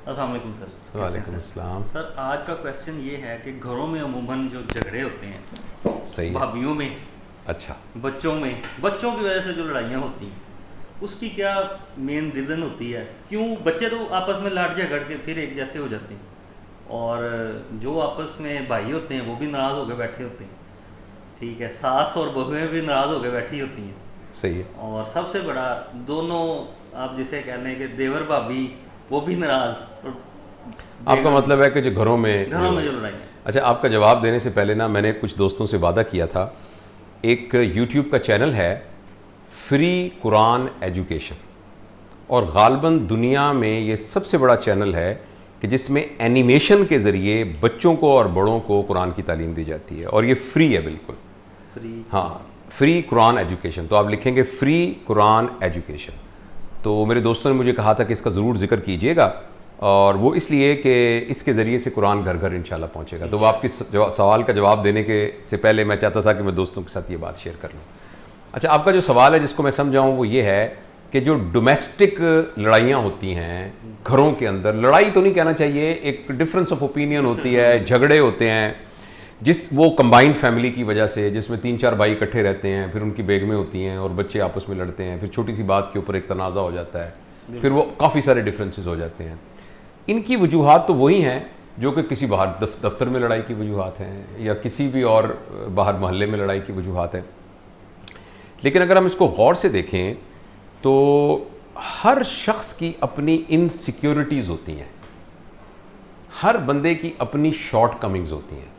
अस्सलाम वालेकुम सर। कैसे हैं वालेकुम सर? अस्सलाम। सर आज का क्वेश्चन ये है कि घरों में अमूमन जो झगड़े होते हैं, सही है। भाभीियों में, अच्छा। बच्चों की वजह से जो लड़ाइयाँ होती हैं, उसकी क्या मेन रीज़न होती है? क्यों बच्चे तो आपस में लड़ झगड़ के फिर एक जैसे हो जाते हैं, और जो आपस में भाई होते हैं वो भी नाराज़ होकर बैठे होते हैं। ठीक है, सास और बहुएं भी नाराज़ होकर बैठी होती हैं। सही है। और सबसे बड़ा, दोनों, आप जिसे कहने हैं कि देवर भाभी, वो भी नाराज़। और आपका मतलब है कि जो घरों में जो लड़ाई है। अच्छा, आपका जवाब देने से पहले ना मैंने कुछ दोस्तों से वादा किया था। एक यूट्यूब का चैनल है फ्री कुरान एजुकेशन, और गालबन दुनिया में ये सबसे बड़ा चैनल है कि जिसमें एनिमेशन के ज़रिए बच्चों को और बड़ों को कुरान की तालीम दी जाती है, और ये फ्री है बिल्कुल। फ्री? हाँ, फ्री कुरान एजुकेशन। तो आप लिखेंगे फ्री कुरान एजुकेशन। तो मेरे दोस्तों ने मुझे कहा था कि इसका ज़रूर जिक्र कीजिएगा, और वो इसलिए कि इसके ज़रिए से कुरान घर घर इंशाल्लाह पहुँचेगा। तो वो आपके सवाल का जवाब देने के से पहले मैं चाहता था कि मैं दोस्तों के साथ ये बात शेयर कर लूँ। अच्छा, आपका जो सवाल है जिसको मैं समझाऊँ वो ये है कि जो डोमेस्टिक लड़ाइयाँ होती हैं घरों के अंदर, लड़ाई तो नहीं कहना चाहिए, एक डिफरेंस ऑफ ओपिनियन होती है, झगड़े होते हैं, वो कंबाइंड फैमिली की वजह से, जिसमें 3-4 भाई इकट्ठे रहते हैं, फिर उनकी बेगमें होती हैं और बच्चे आपस में लड़ते हैं, फिर छोटी सी बात के ऊपर एक तनाज़ा हो जाता है, फिर वो काफ़ी सारे डिफरेंसेस हो जाते हैं। इनकी वजूहात तो वही हैं जो कि किसी बाहर दफ्तर में लड़ाई की वजूहात हैं, या किसी भी और बाहर मोहल्ले में लड़ाई की वजूहात हैं। लेकिन अगर हम इसको गौर से देखें तो हर शख्स की अपनी इनसिक्योरिटीज़ होती हैं, हर बंदे की अपनी शॉर्ट कमिंग्स होती हैं।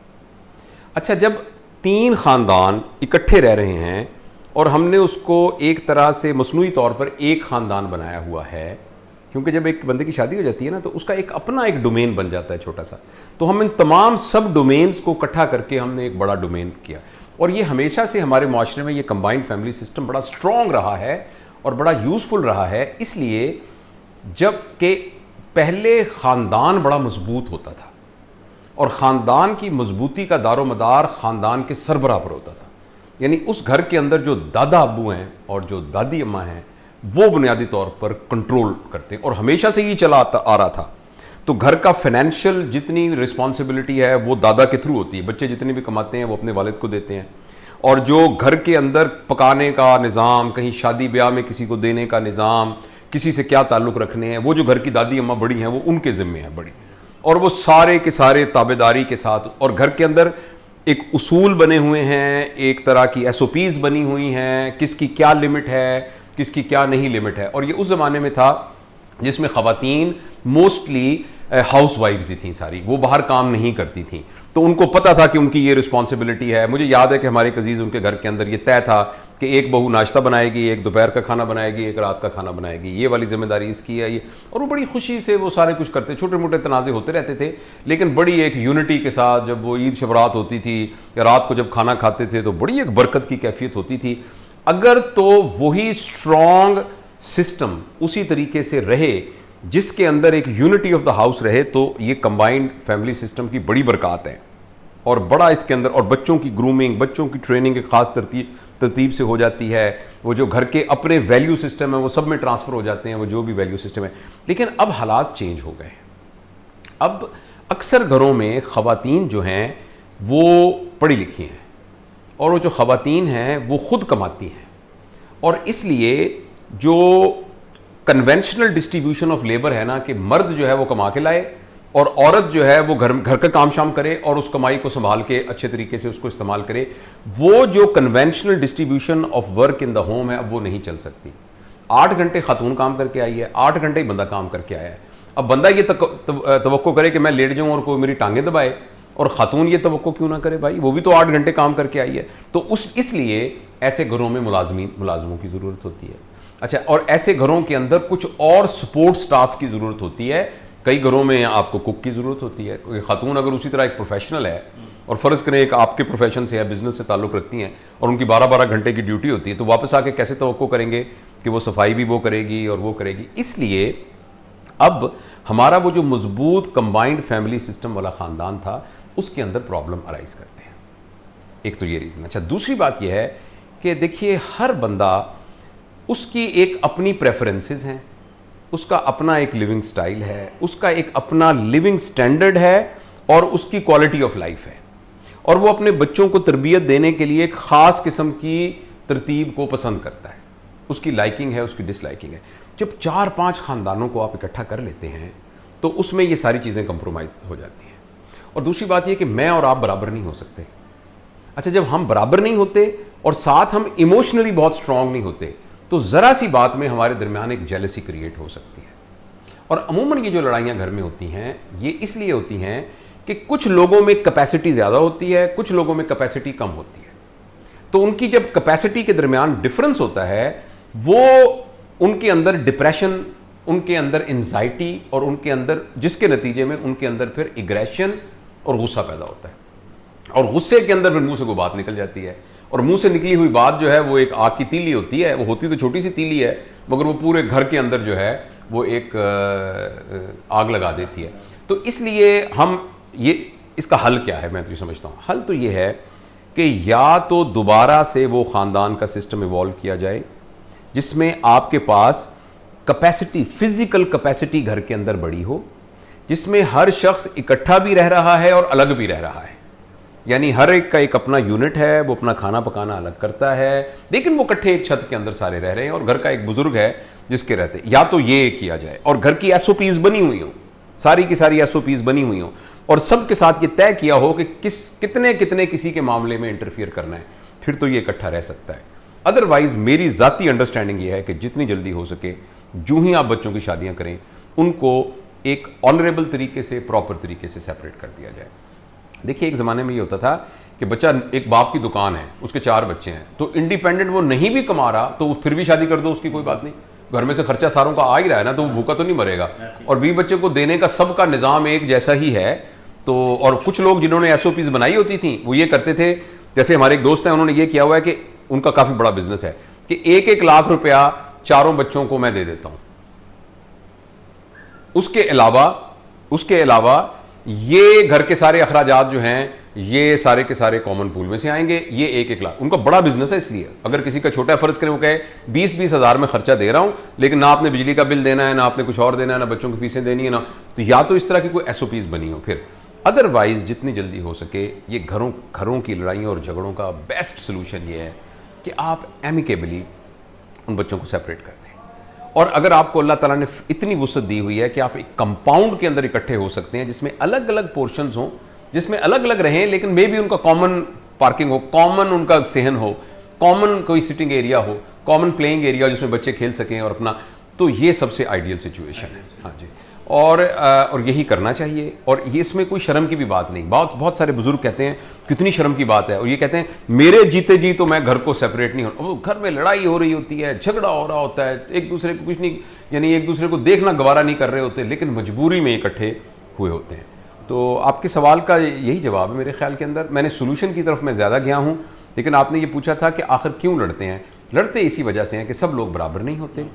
अच्छा, जब 3 ख़ानदान इकट्ठे रह रहे हैं और हमने उसको एक तरह से मसनूई तौर पर एक ख़ानदान बनाया हुआ है, क्योंकि जब एक बंदे की शादी हो जाती है ना तो उसका एक अपना एक डोमेन बन जाता है छोटा सा, तो हम इन तमाम सब डोमेन्स को इकट्ठा करके हमने एक बड़ा डोमेन किया। और ये हमेशा से हमारे माशरे में ये कंबाइंड फैमिली सिस्टम बड़ा स्ट्रॉन्ग रहा है और बड़ा यूज़फुल रहा है, इसलिए जब के पहले ख़ानदान बड़ा मजबूत होता था और ख़ानदान की मजबूती का दारोमदार ख़ानदान के सरबराह पर होता था, यानी उस घर के अंदर जो दादा अब्बू हैं और जो दादी अम्मा हैं वो बुनियादी तौर पर कंट्रोल करते हैं, और हमेशा से ये चला आ रहा था। तो घर का फाइनेंशियल जितनी रिस्पॉन्सिबिलिटी है वो दादा के थ्रू होती है, बच्चे जितने भी कमाते हैं वो अपने वालिद को देते हैं, और जो घर के अंदर पकाने का निज़ाम, कहीं शादी ब्याह में किसी को देने का निज़ाम, किसी से क्या ताल्लुक़ रखने हैं, वो जो घर की दादी अम्मा बड़ी हैं वो उनके ज़िम्मे है बड़ी, और वो सारे के सारे ताबेदारी के साथ। और घर के अंदर एक उसूल बने हुए हैं, एक तरह की SOPs बनी हुई हैं, किसकी क्या लिमिट है, किसकी क्या नहीं लिमिट है। और ये उस ज़माने में था जिसमें ख़वातीन मोस्टली हाउस वाइफ्स ही थी सारी, वो बाहर काम नहीं करती थी, तो उनको पता था कि उनकी ये रिस्पॉन्सिबिलिटी है। मुझे याद है कि हमारे अजीज़ उनके घर के अंदर ये तय था कि एक बहू नाश्ता बनाएगी, एक दोपहर का खाना बनाएगी, एक रात का खाना बनाएगी, ये वाली जिम्मेदारी इसकी है ये। और वो बड़ी खुशी से वो सारे कुछ करते, छोटे मोटे तनाज़े होते रहते थे, लेकिन बड़ी एक यूनिटी के साथ जब वो ईद शबरात होती थी या रात को जब खाना खाते थे तो बड़ी एक बरकत की कैफियत होती थी। अगर तो वही स्ट्रॉन्ग सिस्टम उसी तरीके से रहे जिसके अंदर एक यूनिटी ऑफ द हाउस रहे, तो ये कंबाइंड फैमिली सिस्टम की बड़ी बरकत है, और बड़ा इसके अंदर, और बच्चों की ग्रूमिंग, बच्चों की ट्रेनिंग एक ख़ास तरतीब से हो जाती है। वो जो घर के अपने वैल्यू सिस्टम है वो सब में ट्रांसफ़र हो जाते हैं, वो जो भी वैल्यू सिस्टम है। लेकिन अब हालात चेंज हो गए। अब अक्सर घरों में ख़वातीन जो हैं वो पढ़ी लिखी हैं, और वो जो ख़वातीन हैं वो ख़ुद कमाती हैं, और इसलिए जो कन्वेंशनल डिस्ट्रीब्यूशन ऑफ लेबर है ना, कि मर्द जो है वो कमा के लाए और औरत जो है वो घर का काम शाम करे और उस कमाई को संभाल के अच्छे तरीके से उसको इस्तेमाल करे, वो जो conventional distribution of work in the home है अब वो नहीं चल सकती। 8 घंटे खातून काम करके आई है, 8 घंटे ही बंदा काम करके आया है। अब बंदा ये तवक्को करे कि मैं लेट जाऊँ और कोई मेरी टांगें दबाए, और ख़ातून ये तवक्को क्यों ना करे, भाई वो भी तो 8 घंटे काम करके आई है। तो इसलिए ऐसे घरों में मुलाजमों की ज़रूरत होती है। अच्छा, और ऐसे घरों के अंदर कुछ और सपोर्ट स्टाफ की ज़रूरत होती है। कई घरों में आपको कुक की ज़रूरत होती है। कोई खातून अगर उसी तरह एक प्रोफेशनल है, और फ़र्ज़ करें एक आपके प्रोफेशन से है, बिज़नेस से ताल्लुक़ रखती हैं, और उनकी 12-12 घंटे की ड्यूटी होती है, तो वापस आके कैसे तवक्को करेंगे कि वो सफाई भी वो करेगी और वो करेगी। इसलिए अब हमारा वो जो मजबूत कंबाइंड फैमिली सिस्टम वाला ख़ानदान था उसके अंदर प्रॉब्लम अराइज़ करते हैं। एक तो ये रीज़न। अच्छा, दूसरी बात यह है कि देखिए हर बंदा, उसकी एक अपनी प्रेफरेंसेस हैं, उसका अपना एक लिविंग स्टाइल है, उसका एक अपना लिविंग स्टैंडर्ड है और उसकी क्वालिटी ऑफ लाइफ है, और वो अपने बच्चों को तरबियत देने के लिए एक ख़ास किस्म की तरतीब को पसंद करता है। उसकी लाइकिंग है, उसकी डिसलाइकिंग है। जब 4-5 ख़ानदानों को आप इकट्ठा कर लेते हैं तो उसमें ये सारी चीज़ें कंप्रोमाइज़ हो जाती हैं। और दूसरी बात ये कि मैं और आप बराबर नहीं हो सकते। अच्छा, जब हम बराबर नहीं होते और साथ हम इमोशनली बहुत स्ट्रांग नहीं होते तो ज़रा सी बात में हमारे दरमियान एक जेलसी क्रिएट हो सकती है। और अमूमन ये जो लड़ाइयाँ घर में होती हैं ये इसलिए होती हैं कि कुछ लोगों में कैपेसिटी ज़्यादा होती है, कुछ लोगों में कैपेसिटी कम होती है। तो उनकी जब कैपेसिटी के दरमियान डिफरेंस होता है वो उनके अंदर डिप्रेशन, उनके अंदर एंजाइटी और उनके अंदर, जिसके नतीजे में उनके अंदर फिर एग्रेशन और गुस्सा पैदा होता है। और गुस्से के अंदर फिर मुंह से कोई बात निकल जाती है, और मुंह से निकली हुई बात जो है वो एक आग की तीली होती है। वो होती तो छोटी सी तीली है मगर वो पूरे घर के अंदर जो है वो एक आग लगा देती है। तो इसलिए हम ये, इसका हल क्या है, मैं तो ये समझता हूँ हल तो ये है कि या तो दोबारा से वो ख़ानदान का सिस्टम इवॉल्व किया जाए जिसमें आपके पास कैपेसिटी, फिजिकल कैपेसिटी घर के अंदर बड़ी हो, जिसमें हर शख्स इकट्ठा भी रह रहा है और अलग भी रह रहा है। यानी हर एक का एक अपना यूनिट है, वो अपना खाना पकाना अलग करता है, लेकिन वो इकट्ठे एक छत के अंदर सारे रह रहे हैं, और घर का एक बुजुर्ग है जिसके रहते। या तो ये किया जाए और घर की SOPs बनी हुई हो, सारी की सारी SOPs बनी हुई हो, और सबके साथ ये तय किया हो कि कितने कितने किसी के मामले में इंटरफियर करना है, फिर तो ये इकट्ठा रह सकता है। अदरवाइज मेरी ज़ाती अंडरस्टैंडिंग ये है कि जितनी जल्दी हो सके, जो ही आप बच्चों की शादियां करें, उनको एक ऑनरेबल तरीके से, प्रॉपर तरीके से सेपरेट कर दिया जाए। देखिए, एक ज़माने में ये होता था कि बच्चा, एक बाप की दुकान है, उसके 4 बच्चे हैं, तो इंडिपेंडेंट वो नहीं भी कमा रहा तो फिर भी शादी कर दो, उसकी कोई बात नहीं, घर में से खर्चा सारों का आ ही रहा है ना, तो वो भूखा तो नहीं मरेगा। और 20 बच्चे को देने का सबका निज़ाम एक जैसा ही है। तो और कुछ लोग जिन्होंने SOPs बनाई होती थी वो ये करते थे, जैसे हमारे एक दोस्त हैं, उन्होंने ये किया हुआ है कि उनका काफ़ी बड़ा बिजनेस है कि 1-1 लाख रुपया 4 बच्चों को मैं दे देता हूं। उसके अलावा ये घर के सारे अखराजात जो हैं ये सारे के सारे कॉमन पूल में से आएंगे। ये 1-1 लाख उनका बड़ा बिजनेस है। इसलिए अगर किसी का छोटा फर्ज करें, वो कहे 20-20 हज़ार में खर्चा दे रहा हूं, लेकिन ना आपने बिजली का बिल देना है, ना आपने कुछ और देना है, ना बच्चों की फीसें देनी है, ना, तो या तो इस तरह की कोई SOPs बनी हो। फिर अदरवाइज जितनी जल्दी हो सके ये घरों की लड़ाइयों और झगड़ों का बेस्ट सोल्यूशन ये है कि आप एमिकेबली उन बच्चों को सेपरेट कर दें। और अगर आपको अल्लाह ताला ने इतनी वुसअत दी हुई है कि आप एक कंपाउंड के अंदर इकट्ठे हो सकते हैं जिसमें अलग अलग पोर्शंस हों, जिसमें अलग अलग रहें, लेकिन मे भी उनका कॉमन पार्किंग हो, कॉमन उनका सहन हो, कॉमन कोई सिटिंग एरिया हो, कॉमन प्लेइंग एरिया जिसमें बच्चे खेल सकें और अपना, तो ये सबसे आइडियल सिचुएशन है। हाँ जी, और यही करना चाहिए। और ये इसमें कोई शर्म की भी बात नहीं। बहुत सारे बुजुर्ग कहते हैं कितनी शर्म की बात है, और ये कहते हैं मेरे जीते जी तो मैं घर को सेपरेट नहीं हो। घर में लड़ाई हो रही होती है, झगड़ा हो रहा होता है, एक दूसरे को कुछ नहीं, यानी एक दूसरे को देखना गवारा नहीं कर रहे होते, लेकिन मजबूरी में इकट्ठे हुए होते हैं। तो आपके सवाल का यही जवाब है मेरे ख्याल के अंदर। मैंने सोल्यूशन की तरफ मैं ज़्यादा गया हूँ, लेकिन आपने ये पूछा था कि आखिर क्यों लड़ते हैं। लड़ते इसी वजह से हैं कि सब लोग बराबर नहीं होते,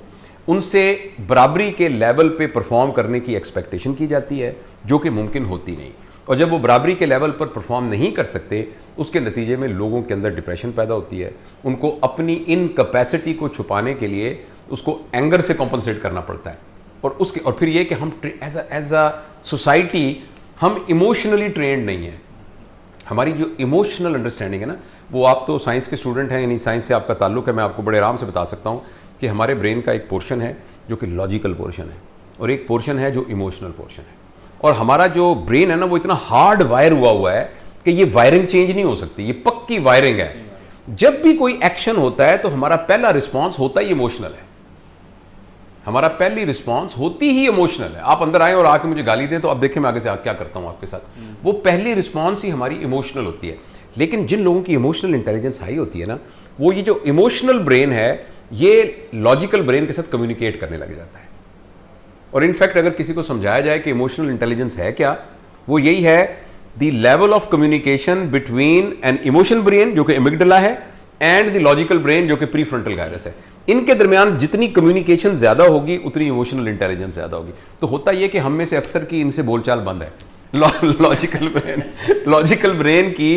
उनसे बराबरी के लेवल पे परफॉर्म करने की एक्सपेक्टेशन की जाती है जो कि मुमकिन होती नहीं। और जब वो बराबरी के लेवल पर परफॉर्म नहीं कर सकते, उसके नतीजे में लोगों के अंदर डिप्रेशन पैदा होती है। उनको अपनी इन कैपेसिटी को छुपाने के लिए उसको एंगर से कॉम्पनसेट करना पड़ता है। और फिर ये कि हम एज अ सोसाइटी हम इमोशनली ट्रेंड नहीं है। हमारी जो इमोशनल अंडरस्टैंडिंग है ना, वो, आप तो साइंस के स्टूडेंट हैं, यानी साइंस से आपका ताल्लुक है, मैं आपको बड़े आराम से बता सकता हूँ कि हमारे ब्रेन का एक पोर्शन है जो कि लॉजिकल पोर्शन है, और एक पोर्शन है जो इमोशनल पोर्शन है। और हमारा जो ब्रेन है ना, वो इतना हार्ड वायर हुआ है कि ये वायरिंग चेंज नहीं हो सकती, ये पक्की वायरिंग है। जब भी कोई एक्शन होता है तो हमारा पहला रिस्पॉन्स होता ही इमोशनल है। हमारा पहली रिस्पॉन्स होती ही इमोशनल है। आप अंदर आए और आके मुझे गाली दें तो अब देखें मैं आगे से क्या करता हूं आपके साथ, वो पहली रिस्पॉन्स ही हमारी इमोशनल होती है। लेकिन जिन लोगों की इमोशनल इंटेलिजेंस हाई होती है ना, वो ये जो इमोशनल ब्रेन है ये लॉजिकल ब्रेन के साथ कम्युनिकेट करने लग जाता है। और इनफैक्ट अगर किसी को समझाया जाए कि इमोशनल इंटेलिजेंस है क्या, वो यही है the level of communication between an emotion brain जो कि एमिगडाला है एंड द लॉजिकल ब्रेन जो कि प्रीफ्रंटल गायरस है। इनके दरमियान जितनी कम्युनिकेशन ज्यादा होगी उतनी इमोशनल इंटेलिजेंस ज्यादा होगी। तो होता यह कि हम में से अक्सर की इनसे बोलचाल बंद है। लॉजिकल ब्रेन की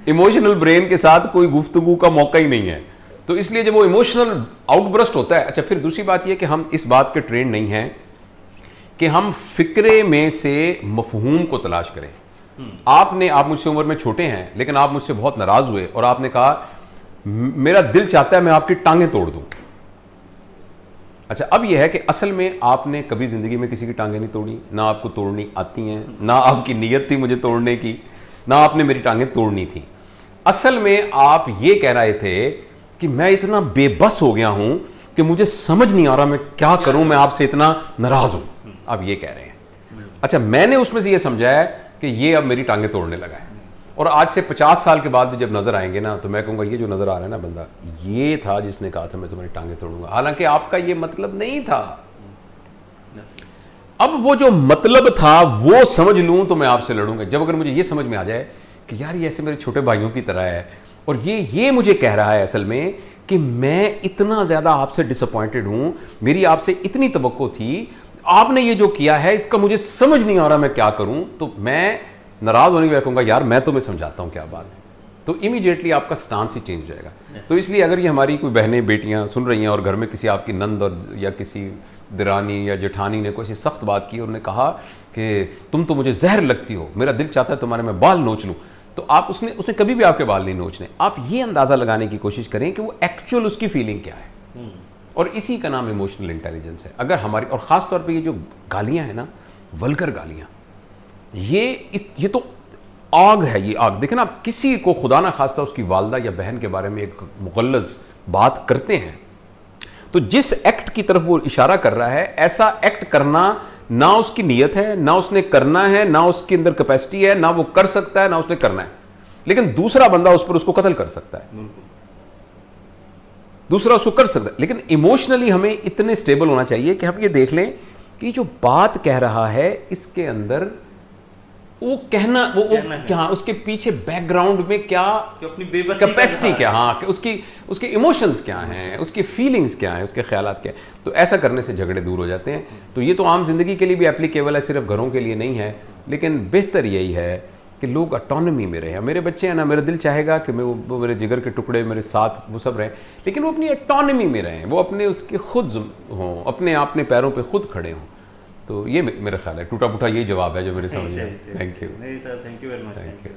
इमोशनल ब्रेन के साथ कोई गुफ्तगू का मौका ही नहीं है। तो इसलिए जब वो इमोशनल आउटब्रस्ट होता है, अच्छा फिर दूसरी बात ये कि हम इस बात के ट्रेंड नहीं हैं कि हम फिक्रे में से मफहूम को तलाश करें। आप मुझसे उम्र में छोटे हैं, लेकिन आप मुझसे बहुत नाराज हुए और आपने कहा मेरा दिल चाहता है मैं आपकी टांगें तोड़ दूं। अच्छा, अब यह है कि असल में आपने कभी जिंदगी में किसी की टांगें नहीं तोड़ी, ना आपको तोड़नी आती हैं, ना आपकी नीयत थी मुझे तोड़ने की, ना आपने मेरी टांगें तोड़नी थी। असल में आप ये कह रहे थे कि मैं इतना बेबस हो गया हूं कि मुझे समझ नहीं आ रहा मैं क्या करूं, मैं आपसे इतना नाराज हूं, आप ये कह रहे हैं। अच्छा, मैंने उसमें से ये समझा है कि ये अब मेरी टांगें तोड़ने लगा है, और आज से 50 साल के बाद भी जब नजर आएंगे ना, तो मैं कहूंगा ये जो नजर आ रहा है ना बंदा, ये था जिसने कहा था मैं तुम्हारी टांगें तोड़ूंगा, हालांकि आपका ये मतलब नहीं था। अब वो जो मतलब था वो समझ लूं तो मैं आपसे लड़ूंगा। जब अगर मुझे ये समझ में आ जाए कि यार ये ऐसे मेरे छोटे भाइयों की तरह है, और ये मुझे कह रहा है असल में कि मैं इतना ज्यादा आपसे डिसअपॉइंटेड हूं, मेरी आपसे इतनी तवक्को थी, आपने ये जो किया है इसका मुझे समझ नहीं आ रहा मैं क्या करूं, तो मैं नाराज होने की कहूंगा यार मैं तुम्हें समझाता हूं क्या बात है, तो इमीडिएटली आपका स्टांस ही चेंज हो जाएगा। तो इसलिए अगर ये हमारी कोई बहनें बेटियां सुन रही हैं और घर में किसी आपकी नंद और या किसी दिरानी या जेठानी ने कोई ऐसी सख्त बात की और उन्होंने कहा कि तुम तो मुझे जहर लगती हो, मेरा दिल चाहता है तुम्हारे मैं बाल नोच लूं, तो आप उसने कभी भी आपके बाल नहीं नोचने। आप ये अंदाजा लगाने की कोशिश करें कि वो एक्चुअल उसकी फीलिंग क्या है, और इसी का नाम इमोशनल इंटेलिजेंस है। अगर हमारी, और ख़ास तौर पे ये जो गालियां हैं ना, वल्गर गालियां, ये तो आग है, ये आग। देखें ना, आप किसी को खुदा ना खास्ता उसकी वालदा या बहन के बारे में एक मुगल्लज़ बात करते हैं, तो जिस एक्ट की तरफ वो इशारा कर रहा है, ऐसा एक्ट करना ना उसकी नीयत है, ना उसने करना है, ना उसके अंदर कैपेसिटी है, ना वो कर सकता है, ना उसने करना है, लेकिन दूसरा बंदा उस पर उसको कत्ल कर सकता है, दूसरा उसको कर सकता है। लेकिन इमोशनली हमें इतने स्टेबल होना चाहिए कि हम ये देख लें कि जो बात कह रहा है इसके अंदर वो कहना वो क्या, उसके पीछे बैकग्राउंड में क्या अपनी बेबसी कैपेसिटी क्या, हाँ, उसके इमोशंस क्या हैं, उसकी फीलिंग्स क्या हैं, उसके ख्यालात क्या हैं। तो ऐसा करने से झगड़े दूर हो जाते हैं। तो ये तो आम जिंदगी के लिए भी एप्लीकेबल है, सिर्फ घरों के लिए नहीं है, लेकिन बेहतर यही है कि लोग ऑटोनॉमी में रहे। मेरे बच्चे हैं ना, मेरा दिल चाहेगा कि मैं वो मेरे जिगर के टुकड़े मेरे साथ वो सब रहें, लेकिन वो अपनी ऑटोनॉमी में रहें, वो अपने उसके खुद हों, अपने पैरों पे खुद खड़े हों। तो ये मेरा ख्याल है, टूटा फूटा यही जवाब है जो मेरे समझ में। Thank you. नहीं sir, thank you very much. Thank you.